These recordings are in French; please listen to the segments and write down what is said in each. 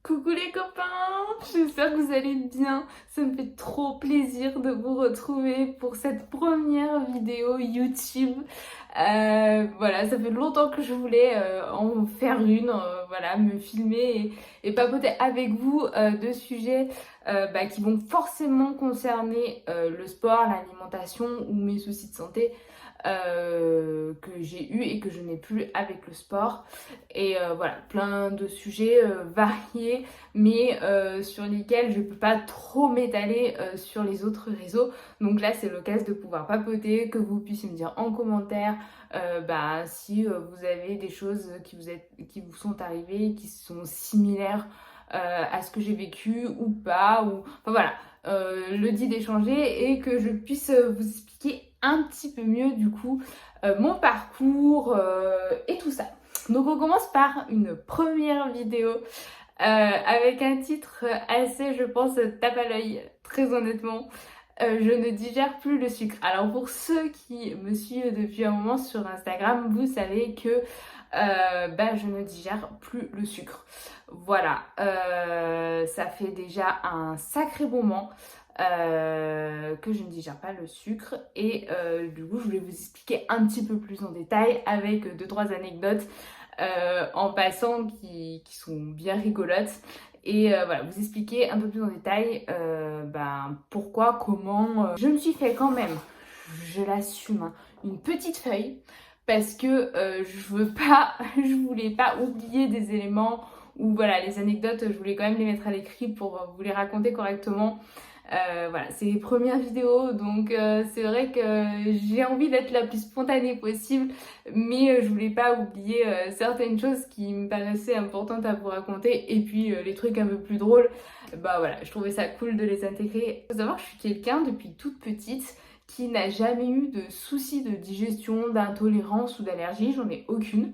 Coucou les copains, j'espère que vous allez bien. Ça me fait trop plaisir de vous retrouver pour cette première vidéo YouTube. Voilà, ça fait longtemps que je voulais en faire une, voilà, me filmer et papoter avec vous de sujets qui vont forcément concerner le sport, l'alimentation ou mes soucis de santé que j'ai eu et que je n'ai plus avec le sport. Et voilà, plein de sujets variés, mais sur lesquels je peux pas trop m'étaler sur les autres réseaux. Donc là, c'est l'occasion de pouvoir papoter, que vous puissiez me dire en commentaire si vous avez des choses qui vous sont arrivées, qui sont similaires à ce que j'ai vécu ou pas, ou enfin voilà, le dit d'échanger et que je puisse vous expliquer un petit peu mieux du coup mon parcours et tout ça. Donc on commence par une première vidéo avec un titre assez, je pense, tape à l'œil, très honnêtement. Je ne digère plus le sucre. Alors pour ceux qui me suivent depuis un moment sur Instagram, vous savez que je ne digère plus le sucre. Voilà, ça fait déjà un sacré moment que je ne digère pas le sucre et du coup je voulais vous expliquer un petit peu plus en détail avec 2-3 anecdotes en passant qui sont bien rigolotes et voilà, vous expliquer un peu plus en détail pourquoi, comment je me suis fait quand même, je l'assume, hein, une petite feuille parce que je voulais pas oublier des éléments ou voilà, les anecdotes, je voulais quand même les mettre à l'écrit pour vous les raconter correctement. Voilà, c'est les premières vidéos, donc c'est vrai que j'ai envie d'être la plus spontanée possible, mais je voulais pas oublier certaines choses qui me paraissaient importantes à vous raconter, et puis les trucs un peu plus drôles, voilà, je trouvais ça cool de les intégrer. Faut savoir que je suis quelqu'un depuis toute petite qui n'a jamais eu de soucis de digestion, d'intolérance ou d'allergie, j'en ai aucune.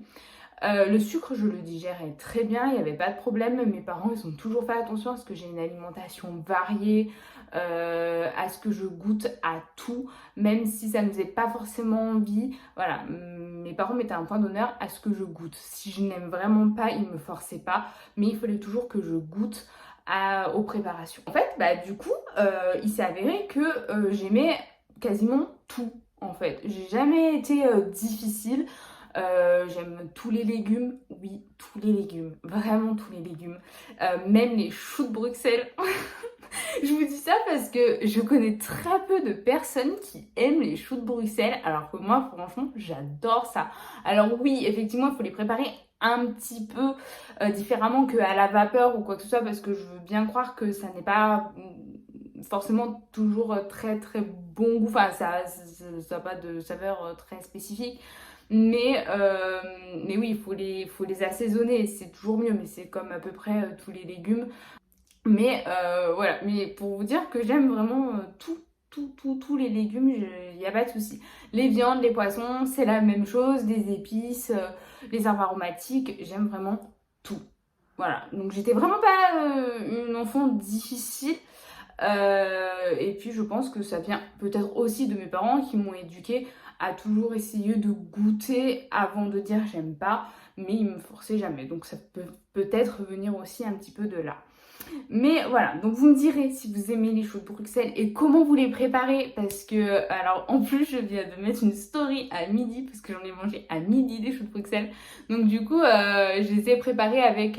Le sucre, je le digérais très bien, il n'y avait pas de problème. Mes parents, ils ont toujours fait attention à ce que j'ai une alimentation variée, à ce que je goûte à tout, même si ça ne faisait pas forcément envie. Voilà, mes parents mettaient un point d'honneur à ce que je goûte. Si je n'aime vraiment pas, ils me forçaient pas, mais il fallait toujours que je goûte aux préparations. En fait, du coup, il s'est avéré que j'aimais quasiment tout. En fait, j'ai jamais été difficile. J'aime tous les légumes, oui, tous les légumes, vraiment tous les légumes, même les choux de Bruxelles. Je vous dis ça parce que je connais très peu de personnes qui aiment les choux de Bruxelles, alors que moi, franchement, j'adore ça. Alors oui, effectivement, il faut les préparer un petit peu différemment qu'à la vapeur ou quoi que ce soit, parce que je veux bien croire que ça n'est pas forcément toujours très très bon goût, enfin ça n'a pas de saveur très spécifique. Mais oui, faut les assaisonner, c'est toujours mieux, mais c'est comme à peu près tous les légumes. Mais voilà, mais pour vous dire que j'aime vraiment tous les légumes, il n'y a pas de souci. Les viandes, les poissons, c'est la même chose, des épices, les herbes aromatiques, j'aime vraiment tout. Voilà, donc j'étais vraiment pas une enfant difficile. Et puis je pense que ça vient peut-être aussi de mes parents qui m'ont éduquée à toujours essayer de goûter avant de dire j'aime pas, mais ils me forçaient jamais. Donc ça peut peut-être venir aussi un petit peu de là. Mais voilà, donc vous me direz si vous aimez les choux de Bruxelles et comment vous les préparez parce que, alors en plus je viens de mettre une story à midi parce que j'en ai mangé à midi des choux de Bruxelles. Donc du coup, je les ai préparés avec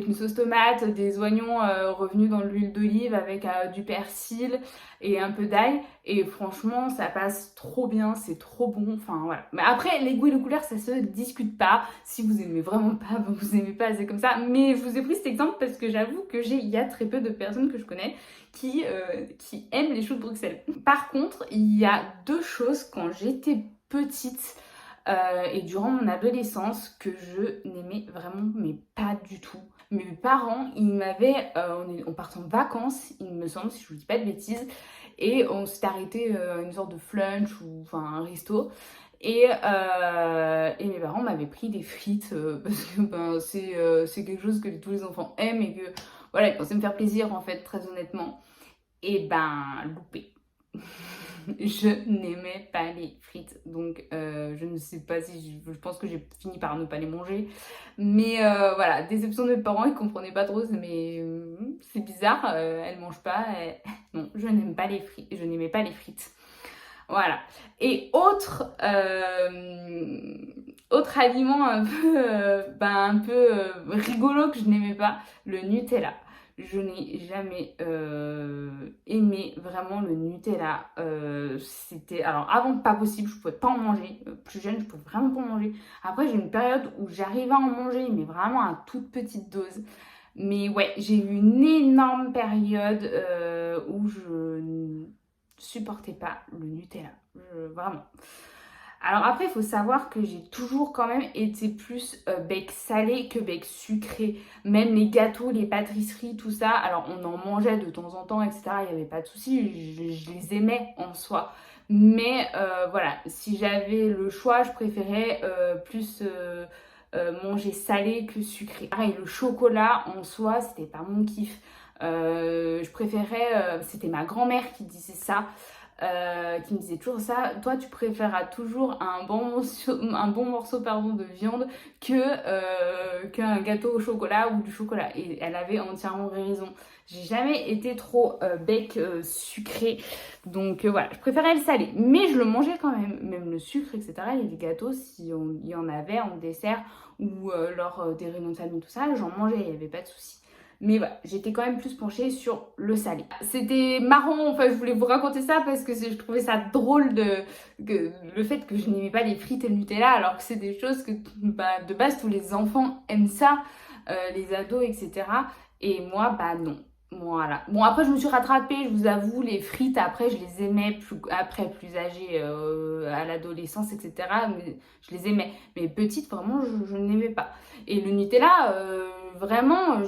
une sauce tomate, des oignons revenus dans l'huile d'olive avec du persil et un peu d'ail. Et franchement, ça passe trop bien, c'est trop bon. Enfin voilà. Mais après, les goûts et les couleurs, ça se discute pas. Si vous aimez vraiment pas, vous aimez pas, c'est comme ça. Mais je vous ai pris cet exemple parce que j'avoue que il y a très peu de personnes que je connais qui aiment les choux de Bruxelles. Par contre, il y a deux choses quand j'étais petite et durant mon adolescence que je n'aimais vraiment mais pas du tout. Mes parents, ils m'avaient, on part en vacances, il me semble, si je vous dis pas de bêtises, et on s'était arrêté à une sorte de flunch ou enfin un resto. Et mes parents m'avaient pris des frites parce que c'est quelque chose que tous les enfants aiment et que voilà, ils pensaient me faire plaisir en fait, très honnêtement. Et loupé. je n'aimais pas les frites. Donc je ne sais pas si je pense que j'ai fini par ne pas les manger. Mais voilà, déception de mes parents, ils comprenaient pas trop. Mais c'est bizarre, elle mange pas. Non, je n'aime pas les frites. Je n'aimais pas les frites. Voilà. Et autre aliment un peu rigolo que je n'aimais pas, le Nutella. Je n'ai jamais aimé vraiment le Nutella. C'était... Alors avant, pas possible, je pouvais pas en manger. Plus jeune, je pouvais vraiment pas en manger. Après, j'ai eu une période où j'arrivais à en manger, mais vraiment à toute petite dose. Mais ouais, j'ai eu une énorme période où je ne supportais pas le Nutella. Vraiment. Alors après, il faut savoir que j'ai toujours quand même été plus bec salé que bec sucré. Même les gâteaux, les pâtisseries, tout ça. Alors on en mangeait de temps en temps, etc. Il n'y avait pas de souci, je les aimais en soi. Mais voilà, si j'avais le choix, je préférais plus manger salé que sucré. Pareil, le chocolat en soi, c'était pas mon kiff. Je préférais, c'était ma grand-mère qui disait ça. Qui me disait toujours ça, toi tu préféreras toujours un bon morceau pardon, de viande qu'un gâteau au chocolat ou du chocolat. Et elle avait entièrement raison. J'ai jamais été trop bec sucré, donc voilà, je préférais le salé, mais je le mangeais quand même le sucre, etc. Et les gâteaux, si il y en avait en dessert ou lors des réunions de famille, tout ça, j'en mangeais, il n'y avait pas de souci. Mais voilà, j'étais quand même plus penchée sur le salé. C'était marrant, enfin je voulais vous raconter ça parce que je trouvais ça drôle le fait que je n'aimais pas les frites et le Nutella alors que c'est des choses que de base tous les enfants aiment ça, les ados, etc. Et moi, bah non. Voilà. Bon, après, je me suis rattrapée, je vous avoue, les frites, après, je les aimais plus âgée, à l'adolescence, etc. Mais je les aimais. Mais petite, vraiment, je n'aimais pas. Et le Nutella, vraiment,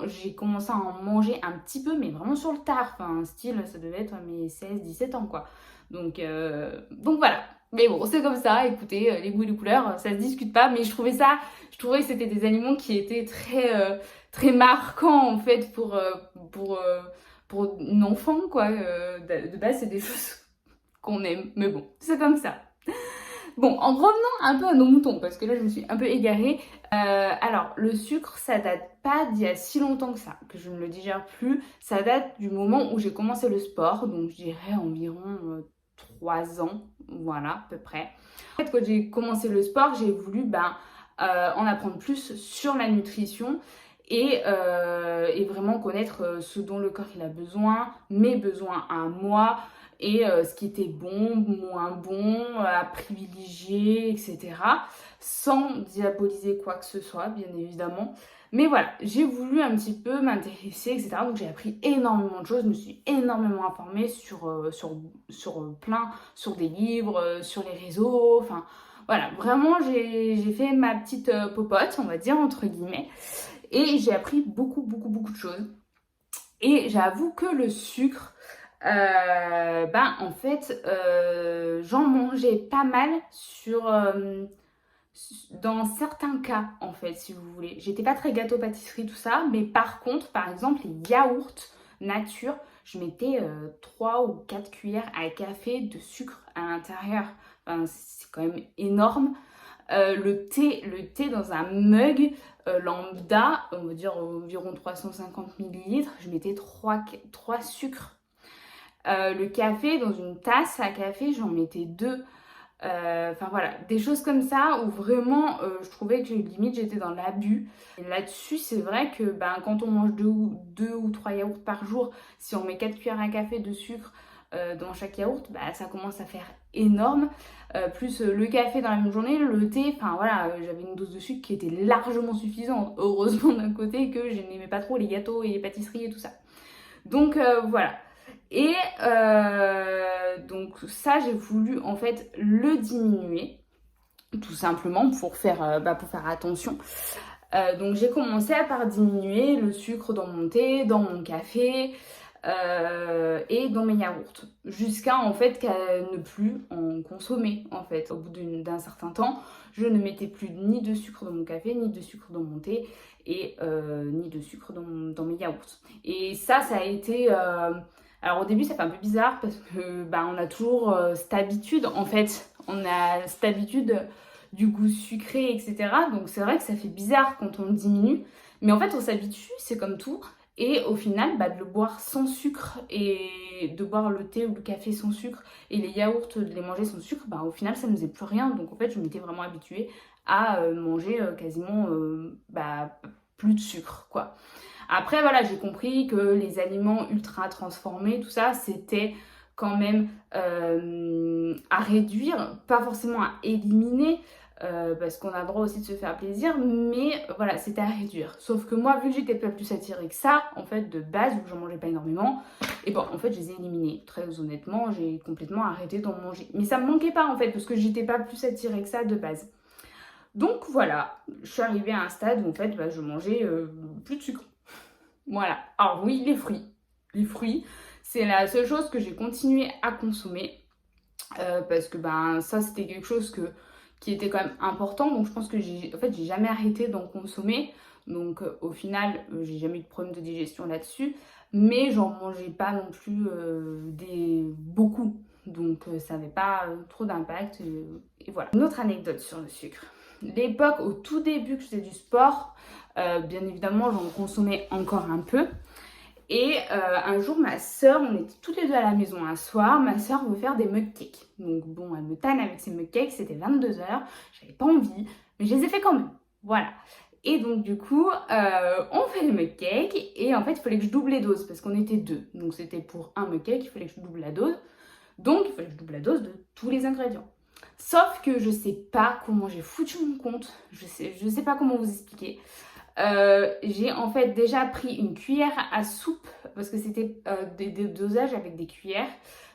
j'ai commencé à en manger un petit peu, mais vraiment sur le tard. Enfin, style, ça devait être mes 16-17 ans, quoi. Donc voilà. Mais bon, c'est comme ça, écoutez, les goûts et les couleurs, ça se discute pas, mais je trouvais que c'était des aliments qui étaient très marquants, en fait, pour une enfant, quoi. De base, c'est des choses qu'on aime, mais bon, c'est comme ça. Bon, en revenant un peu à nos moutons, parce que là je me suis un peu égarée. Alors, le sucre, ça date pas d'il y a si longtemps que ça, que je ne le digère plus. Ça date du moment où j'ai commencé le sport, donc je dirais environ 3 ans, voilà, à peu près. En fait, quand j'ai commencé le sport, j'ai voulu en apprendre plus sur la nutrition et vraiment connaître ce dont le corps il a besoin, mes besoins à moi, et ce qui était bon, moins bon, à privilégier, etc. Sans diaboliser quoi que ce soit, bien évidemment. Mais voilà, j'ai voulu un petit peu m'intéresser, etc. Donc j'ai appris énormément de choses, je me suis énormément informée sur des livres, sur les réseaux, enfin voilà, vraiment j'ai fait ma petite popote, on va dire, entre guillemets, et j'ai appris beaucoup, beaucoup, beaucoup de choses. Et j'avoue que le sucre, en fait, j'en mangeais pas mal dans certains cas, en fait, si vous voulez. J'étais pas très gâteau pâtisserie, tout ça, mais par contre, par exemple, les yaourts nature, je mettais 3 ou 4 cuillères à café de sucre à l'intérieur. Enfin, c'est quand même énorme. Le thé dans un mug lambda, on va dire environ 350 millilitres, je mettais 3 sucres. Le café, dans une tasse à café, j'en mettais 2. Enfin voilà, des choses comme ça où vraiment je trouvais que limite j'étais dans l'abus. Et là-dessus, c'est vrai que quand on mange 2 ou 3 yaourts par jour, si on met 4 cuillères à café de sucre dans chaque yaourt, ça commence à faire énorme. Plus le café dans la même journée, le thé, enfin voilà, j'avais une dose de sucre qui était largement suffisante. Heureusement d'un côté que je n'aimais pas trop les gâteaux et les pâtisseries et tout ça. Donc voilà. Et donc ça, j'ai voulu en fait le diminuer, tout simplement pour faire attention. Donc j'ai commencé par diminuer le sucre dans mon thé, dans mon café et dans mes yaourts, jusqu'à en fait qu'à ne plus en consommer en fait. Au bout d'un certain temps, je ne mettais plus ni de sucre dans mon café, ni de sucre dans mon thé et ni de sucre dans mes yaourts. Et ça a été Alors au début ça fait un peu bizarre parce que on a toujours cette habitude en fait, on a cette habitude du goût sucré, etc. Donc c'est vrai que ça fait bizarre quand on diminue, mais en fait on s'habitue, c'est comme tout. Et au final, de le boire sans sucre et de boire le thé ou le café sans sucre et les yaourts, de les manger sans sucre, au final ça ne faisait plus rien. Donc en fait je m'étais vraiment habituée à manger quasiment plus de sucre quoi. Après, voilà, j'ai compris que les aliments ultra transformés, tout ça, c'était quand même à réduire, pas forcément à éliminer, parce qu'on a le droit aussi de se faire plaisir, mais voilà, c'était à réduire. Sauf que moi, vu que j'étais pas plus attirée que ça, en fait, de base, vu que j'en mangeais pas énormément, et bon, en fait, je les ai éliminés. Très honnêtement, j'ai complètement arrêté d'en manger. Mais ça me manquait pas, en fait, parce que j'étais pas plus attirée que ça de base. Donc voilà, je suis arrivée à un stade où, en fait, je mangeais plus de sucre. Voilà. Alors oui, les fruits. Les fruits, c'est la seule chose que j'ai continué à consommer parce que ça c'était quelque chose qui était quand même important. Donc je pense que j'ai jamais arrêté d'en consommer. Donc au final, j'ai jamais eu de problème de digestion là-dessus. Mais j'en mangeais pas non plus beaucoup. Donc ça n'avait pas trop d'impact. Et voilà. Une autre anecdote sur le sucre. L'époque au tout début que je faisais du sport, bien évidemment j'en consommais encore un peu. Et un jour, ma soeur, on était toutes les deux à la maison un soir, ma soeur veut faire des mug cakes. Donc bon, elle me tanne avec ses mug cakes, c'était 22h, j'avais pas envie, mais je les ai fait quand même. Voilà. Et donc du coup, on fait les mug cakes et en fait, il fallait que je double les doses parce qu'on était deux. Donc c'était pour un mug cake, il fallait que je double la dose. Donc il fallait que je double la dose de tous les ingrédients. Sauf que je sais pas comment j'ai foutu mon compte, je sais pas comment vous expliquer. J'ai en fait déjà pris une cuillère à soupe parce que c'était des dosages avec des cuillères.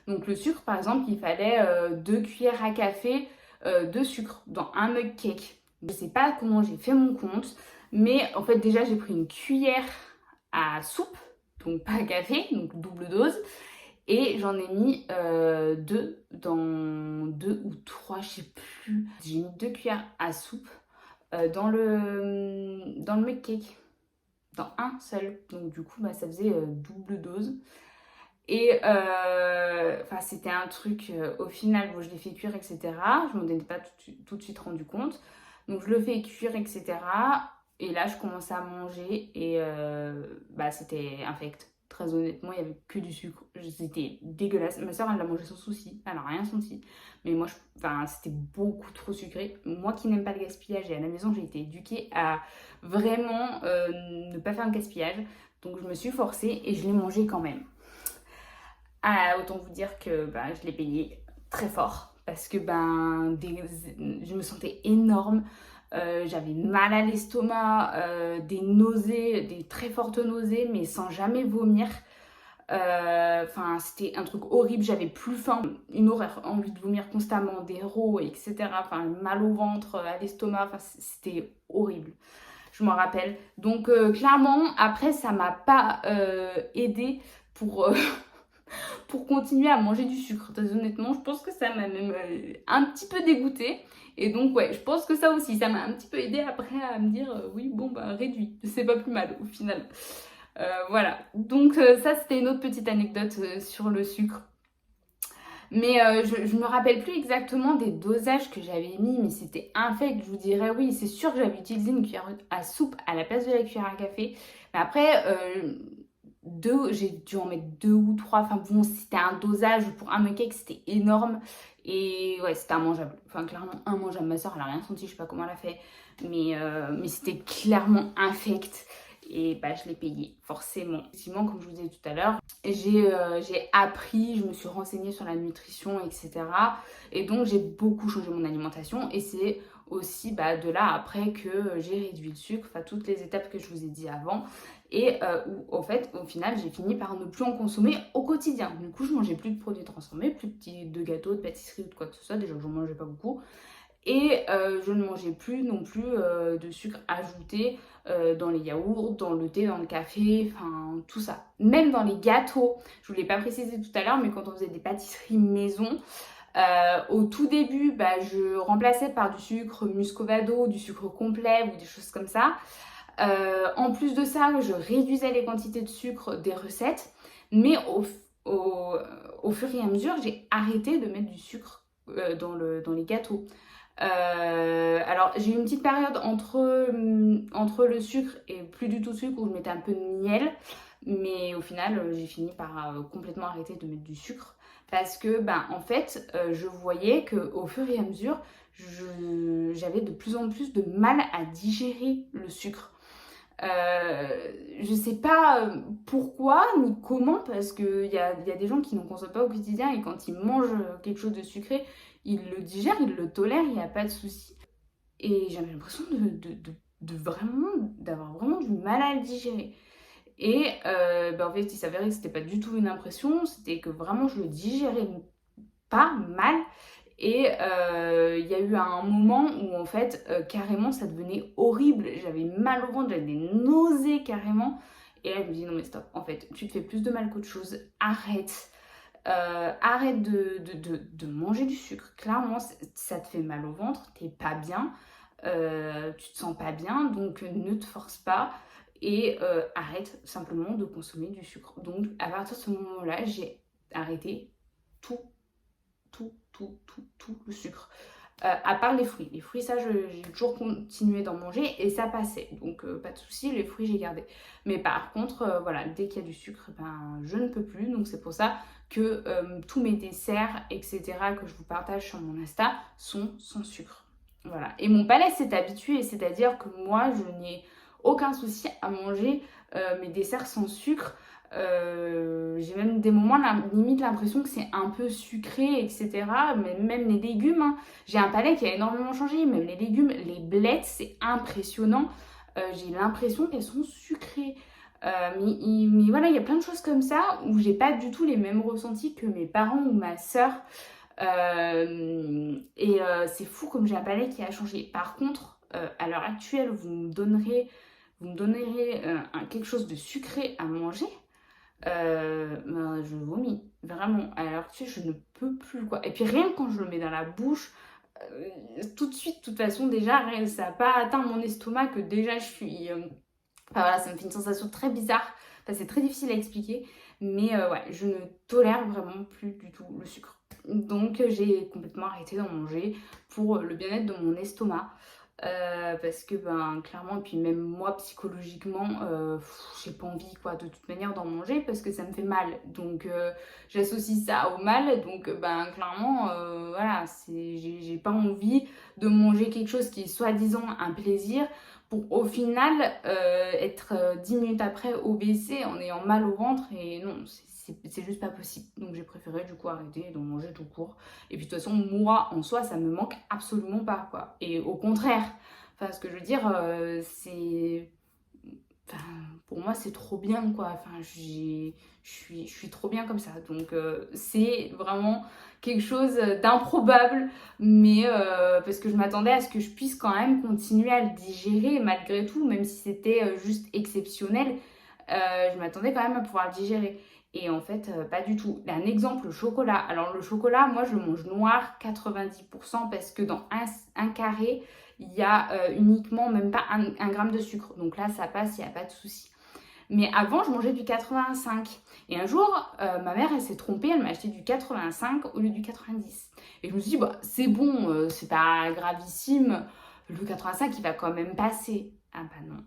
Donc le sucre par exemple, il fallait 2 cuillères à café de sucre dans un mug cake. Je sais pas comment j'ai fait mon compte, mais en fait déjà j'ai pris une cuillère à soupe, donc pas à café, donc double dose. Et j'en ai mis 2 dans 2 ou 3, je sais plus. J'ai mis 2 cuillères à soupe dans le mug cake, dans un seul. Donc du coup, ça faisait double dose. Et c'était un truc, au final, bon, je l'ai fait cuire, etc. Je m'en étais pas tout de suite rendu compte. Donc je le fais cuire, etc. Et là, je commençais à manger et c'était infect. Très honnêtement, il n'y avait que du sucre. C'était dégueulasse. Ma soeur, elle l'a mangé sans souci. Elle n'a rien senti. Mais moi, c'était beaucoup trop sucré. Moi qui n'aime pas le gaspillage, et à la maison, j'ai été éduquée à vraiment ne pas faire de gaspillage. Donc je me suis forcée et je l'ai mangé quand même. Ah, autant vous dire que je l'ai payé très fort. Parce que je me sentais énorme. J'avais mal à l'estomac, des nausées, des très fortes nausées, mais sans jamais vomir. C'était un truc horrible, j'avais plus faim, une horreur, envie de vomir constamment, des rots, etc. Mal au ventre, à l'estomac, c'était horrible. Je m'en rappelle. Donc clairement, après, ça m'a pas aidé pour, pour continuer à manger du sucre. Très honnêtement, je pense que ça m'a même un petit peu dégoûtée. Et donc ouais, je pense que ça aussi, ça m'a un petit peu aidé après à me dire oui, réduit, c'est pas plus mal au final. Voilà, donc ça c'était une autre petite anecdote sur le sucre. Mais je me rappelle plus exactement des dosages que j'avais mis, mais c'était infect. Je vous dirais oui, c'est sûr que j'avais utilisé une cuillère à soupe à la place de la cuillère à café. Mais après, j'ai dû en mettre 2 ou 3. Enfin bon, c'était un dosage pour un mug cake, c'était énorme. Et ouais, c'était immangeable. Enfin, clairement immangeable. Ma soeur, elle a rien senti, je sais pas comment elle a fait. Mais c'était clairement infect. Et je l'ai payé, forcément. Effectivement, comme je vous disais tout à l'heure, j'ai appris, je me suis renseignée sur la nutrition, etc. Et donc, j'ai beaucoup changé mon alimentation. Et c'est aussi de là après que j'ai réduit le sucre, toutes les étapes que je vous ai dit avant. Et où, en fait, au final, j'ai fini par ne plus en consommer au quotidien. Du coup, je mangeais plus de produits transformés, plus de gâteaux, de pâtisseries ou de quoi que ce soit. Déjà que j'en mangeais pas beaucoup. Et je ne mangeais plus non plus de sucre ajouté dans les yaourts, dans le thé, dans le café, enfin tout ça. Même dans les gâteaux, je ne vous l'ai pas précisé tout à l'heure, mais quand on faisait des pâtisseries maison, au tout début, je remplaçais par du sucre muscovado, du sucre complet ou des choses comme ça. En plus de ça, je réduisais les quantités de sucre des recettes, mais au, au fur et à mesure, j'ai arrêté de mettre du sucre dans les gâteaux. Alors j'ai eu une petite période entre le sucre et plus du tout de sucre où je mettais un peu de miel, mais au final j'ai fini par complètement arrêter de mettre du sucre parce que en fait je voyais que au fur et à mesure j'avais de plus en plus de mal à digérer le sucre. Je sais pas pourquoi ni comment, parce qu'il y a des gens qui n'en consomment pas au quotidien et quand ils mangent quelque chose de sucré, ils le digèrent, ils le tolèrent, il n'y a pas de souci. Et j'avais l'impression d'avoir vraiment du mal à le digérer. Et en fait, il s'avérait que c'était pas du tout une impression, c'était que vraiment je le digérais pas mal. Et il y a eu un moment où en fait carrément ça devenait horrible, j'avais mal au ventre, j'avais des nausées carrément. Et là je me dis non mais stop, en fait tu te fais plus de mal qu'autre chose, arrête. Arrête de manger du sucre, clairement ça te fait mal au ventre, t'es pas bien, tu te sens pas bien, donc ne te force pas et arrête simplement de consommer du sucre. Donc à partir de ce moment-là, j'ai arrêté tout tout le sucre. À part les fruits. Les fruits, ça, j'ai toujours continué d'en manger et ça passait. Donc, pas de souci, les fruits, j'ai gardé. Mais par contre, voilà, dès qu'il y a du sucre, je ne peux plus. Donc, c'est pour ça que tous mes desserts, etc., que je vous partage sur mon Insta, sont sans sucre. Voilà. Et mon palais s'est habitué, c'est-à-dire que moi, je n'ai aucun souci à manger mes desserts sans sucre. J'ai même des moments limite l'impression que c'est un peu sucré, etc. Mais même les légumes, hein. J'ai un palais qui a énormément changé. Même les légumes, les blettes, c'est impressionnant. J'ai l'impression qu'elles sont sucrées. Mais voilà, il y a plein de choses comme ça où j'ai pas du tout les mêmes ressentis que mes parents ou ma sœur. C'est fou comme j'ai un palais qui a changé. Par contre, à l'heure actuelle, vous me donnerez quelque chose de sucré à manger. Je vomis, vraiment. À l'heure actuelle, je ne peux plus, quoi. Et puis rien que quand je le mets dans la bouche, tout de suite, de toute façon, déjà, ça n'a pas atteint mon estomac que déjà je suis... Enfin voilà, ça me fait une sensation très bizarre. Enfin, c'est très difficile à expliquer. Mais ouais, je ne tolère vraiment plus du tout le sucre. Donc j'ai complètement arrêté d'en manger pour le bien-être de mon estomac. Parce que clairement, et puis même moi psychologiquement, j'ai pas envie quoi de toute manière d'en manger parce que ça me fait mal. Donc j'associe ça au mal. Donc clairement, voilà, j'ai pas envie de manger quelque chose qui est soi-disant un plaisir pour au final être 10 minutes après obésé en ayant mal au ventre. Et non, c'est juste pas possible. Donc j'ai préféré du coup arrêter d'en manger tout court. Et puis de toute façon, moi en soi, ça me manque absolument pas quoi. Et au contraire, enfin ce que je veux dire, c'est... Enfin, pour moi, c'est trop bien quoi. Enfin, je suis trop bien comme ça. Donc c'est vraiment quelque chose d'improbable. Mais parce que je m'attendais à ce que je puisse quand même continuer à le digérer malgré tout, même si c'était juste exceptionnel. Je m'attendais quand même à pouvoir le digérer. Et en fait, pas du tout. Un exemple, le chocolat. Alors le chocolat, moi je le mange noir 90% parce que dans un carré, il y a uniquement même pas un gramme de sucre. Donc là, ça passe, il n'y a pas de souci. Mais avant, je mangeais du 85. Et un jour, ma mère, elle s'est trompée, elle m'a acheté du 85 au lieu du 90. Et je me suis dit, c'est bon, c'est pas gravissime. Le 85, il va quand même passer. Ah bah non.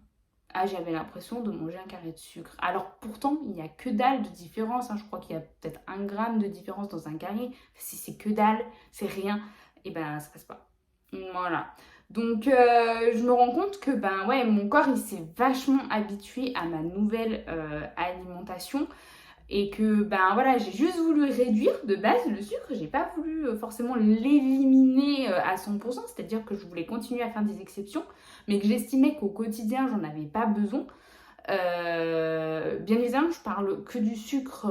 Ah, j'avais l'impression de manger un carré de sucre. Alors pourtant, il n'y a que dalle de différence. Hein. Je crois qu'il y a peut-être 1 gramme de différence dans un carré. Si c'est que dalle, c'est rien. Et ça passe pas. Voilà. Donc je me rends compte que ouais, mon corps il s'est vachement habitué à ma nouvelle alimentation et que voilà, j'ai juste voulu réduire de base le sucre, j'ai pas voulu forcément l'éliminer à 100%, c'est-à-dire que je voulais continuer à faire des exceptions, mais que j'estimais qu'au quotidien j'en avais pas besoin. Bien évidemment, je parle que du sucre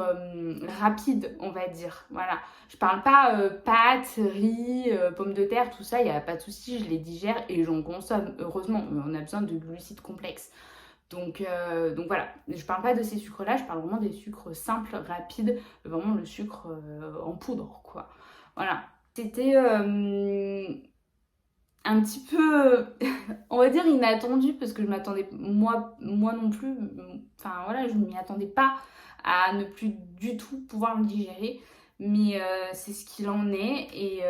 rapide, on va dire. Voilà. Je parle pas pâtes, riz, pommes de terre, tout ça, il n'y a pas de souci, je les digère et j'en consomme, heureusement. Mais on a besoin de glucides complexes. Donc voilà, je parle pas de ces sucres-là, je parle vraiment des sucres simples, rapides, vraiment le sucre en poudre, quoi. Voilà. C'était un petit peu, on va dire inattendu, parce que je m'attendais, moi non plus, enfin voilà, je ne m'y attendais pas à ne plus du tout pouvoir le digérer. Mais c'est ce qu'il en est et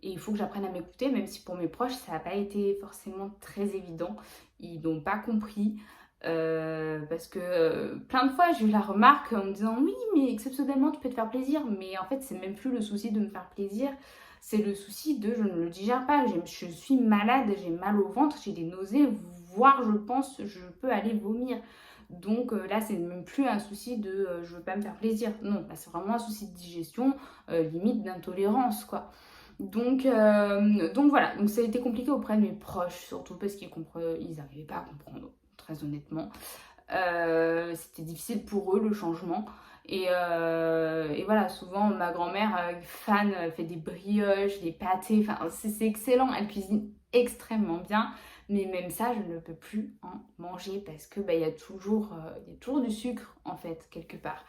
il faut que j'apprenne à m'écouter, même si pour mes proches, ça n'a pas été forcément très évident. Ils n'ont pas compris. Parce que plein de fois j'ai eu la remarque en me disant oui mais exceptionnellement tu peux te faire plaisir, mais en fait c'est même plus le souci de me faire plaisir, c'est le souci de je ne le digère pas, je suis malade, j'ai mal au ventre, j'ai des nausées, voire je pense je peux aller vomir. Donc là c'est même plus un souci de je veux pas me faire plaisir, non, là c'est vraiment un souci de digestion, limite d'intolérance quoi. Donc voilà, donc ça a été compliqué auprès de mes proches, surtout parce qu'ils n'arrivaient pas à comprendre, très honnêtement. C'était difficile pour eux le changement. Et voilà, souvent ma grand-mère, fan, fait des brioches, des pâtés, enfin c'est excellent, elle cuisine extrêmement bien. Mais même ça, je ne peux plus en manger parce que il y a toujours du sucre en fait quelque part.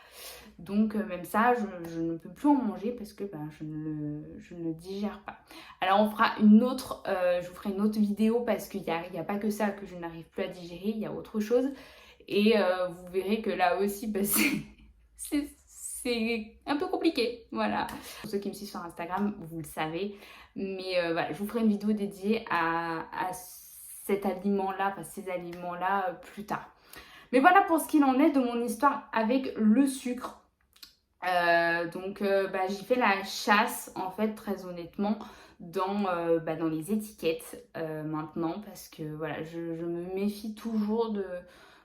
Donc même ça, je ne peux plus en manger parce que je ne le digère pas. Alors on fera je vous ferai une autre vidéo parce qu'il n'y a pas que ça que je n'arrive plus à digérer, il y a autre chose. Et vous verrez que là aussi, c'est un peu compliqué, voilà. Pour ceux qui me suivent sur Instagram, vous le savez. Mais voilà, je vous ferai une vidéo dédiée à cet aliment-là, enfin ces aliments-là plus tard. Mais voilà pour ce qu'il en est de mon histoire avec le sucre. J'y fais la chasse en fait très honnêtement dans les étiquettes maintenant parce que voilà je me méfie toujours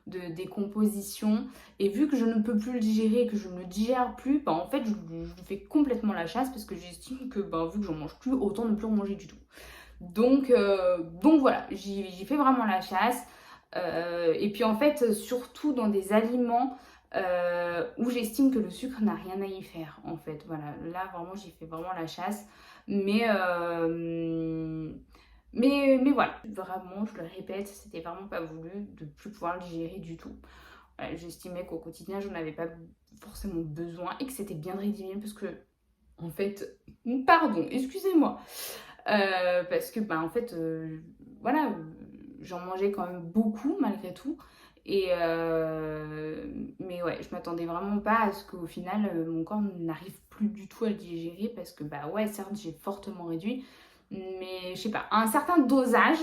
des compositions et vu que je ne peux plus le digérer et que je ne le digère plus, en fait je fais complètement la chasse parce que j'estime que vu que j'en mange plus, autant ne plus en manger du tout. Donc voilà, j'y fais vraiment la chasse. Et puis en fait, surtout dans des aliments où j'estime que le sucre n'a rien à y faire, en fait. Voilà, là vraiment, j'y fais vraiment la chasse. Mais, euh, mais voilà, vraiment, je le répète, c'était vraiment pas voulu de plus pouvoir le digérer du tout. Voilà, j'estimais qu'au quotidien, je n'en avais pas forcément besoin et que c'était bien de réduire parce que, en fait, pardon, excusez-moi. Parce que, en fait, voilà, j'en mangeais quand même beaucoup malgré tout. Mais ouais, je m'attendais vraiment pas à ce qu'au final, mon corps n'arrive plus du tout à le digérer parce que, ouais, certes, j'ai fortement réduit, mais je sais pas, à un certain dosage,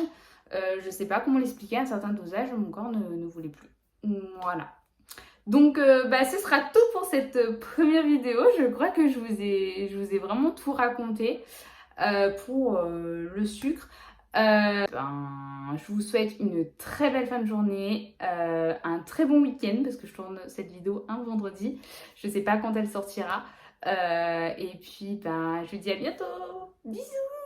je sais pas comment l'expliquer, à un certain dosage, mon corps ne voulait plus. Voilà. Donc, ce sera tout pour cette première vidéo. Je crois que je vous ai vraiment tout raconté pour le sucre. Je vous souhaite une très belle fin de journée, un très bon week-end parce que je tourne cette vidéo un vendredi. Je sais pas quand elle sortira. Et puis, je vous dis à bientôt. Bisous!